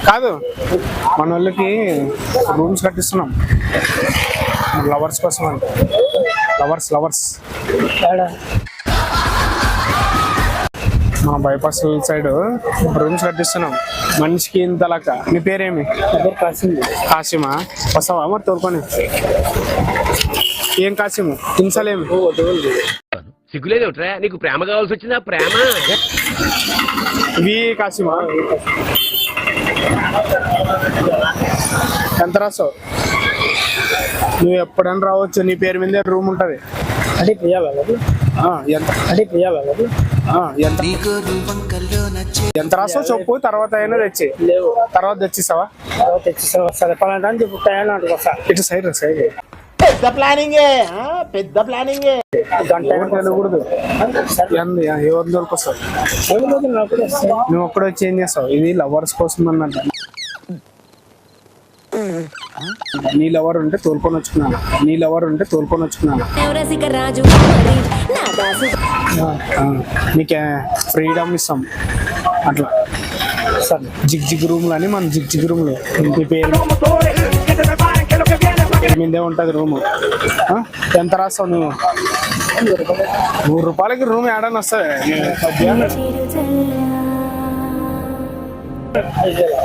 కాదు మన వాళ్ళకి రూమ్స్ కట్టిస్తున్నాం లవర్స్ కోసం అంటే లవర్స్ మన బైపాస్ సైడ్ రూమ్స్ కట్టిస్తున్నాం మనిషికి ఇంత లెక్క. నీ పేరేమి? కాసిమా. వస్తావా మరి తోలుకొని? ఏం కాసిము తినసలేమి? సిగ్గులేదు నీకు ప్రేమ కావాల్సి వచ్చిందా? ప్రేమ ఇవి కాసిమా. ఎంత రాసావు? నువ్వు ఎప్పుడైనా రావచ్చు, నీ పేరు మీద రూమ్ ఉంటుంది. ఎంత రాసావు చెప్పు, తర్వాత అయినా తెచ్చి. తర్వాత తెచ్చిస్తావా? ఇటు సైడ్ పెద్ద ప్లానింగ్ తెలియకూడదు. ఎవరి దొరికి వస్తావు? నువ్వు ఒక్కడ వచ్చి ఏం చేస్తావు? ఇది లవర్స్ కోసం అన్నట్టు. నీ లవర్ ఉంటే తోలుకొని వచ్చుకున్నాను. నీకే ఫ్రీడమ్ ఇస్తాం అట్లా. జిగ్ రూమ్లు అని మన జిగ్ రూమ్లు ఇంటి పేరు మీదే ఉంటుంది రూము. ఎంత రాస్తావు నువ్వు? 100 రూపాయలకి రూమ్ ఏడని వస్తుంది.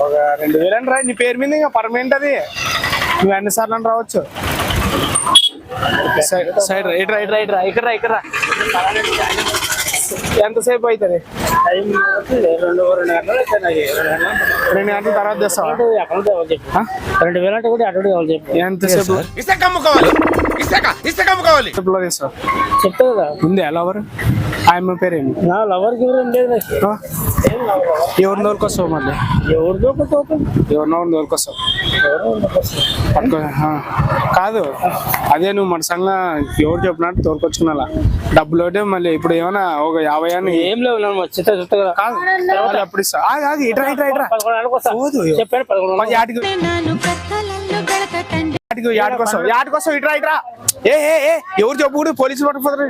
ఒక 2000 అని రా. నీ పేరు మీద ఇంకా పర్మనెంట్ అది. నువ్వు ఎన్నిసార్లు అని రావచ్చు. సైడ్ ఇట్రా ఇక్కడ ఎంతసేపు అవుతుంది? 2 గంటల తర్వాత తెస్తావా? 2000 అంటే కూడా అటు ఎంతసేపు చెప్తా కదా. ఉంది లవర్? ఆయమ్మ పేరేమి? నా లవర్ కి లేదు. ఎవరిని దొరికొస్తావు? మళ్ళీ ఎవరినో దొరికొస్తావు కాదు. అదే నువ్వు మన సంఘ ఎవరు చెప్పినట్టు తోలుకొచ్చుకున్నా డబ్బులు ఒకటి. మళ్ళీ ఇప్పుడు ఏమైనా ఒక 50 అని ఏం లేవు కాదు. అప్పుడు ఇస్తా. ఇట్రా చెప్పాను. యాటికొస్తావు? ఇట్రా. ఏ ఎవరు చెప్పు, పోలీసులు పట్టుకుపోతారు.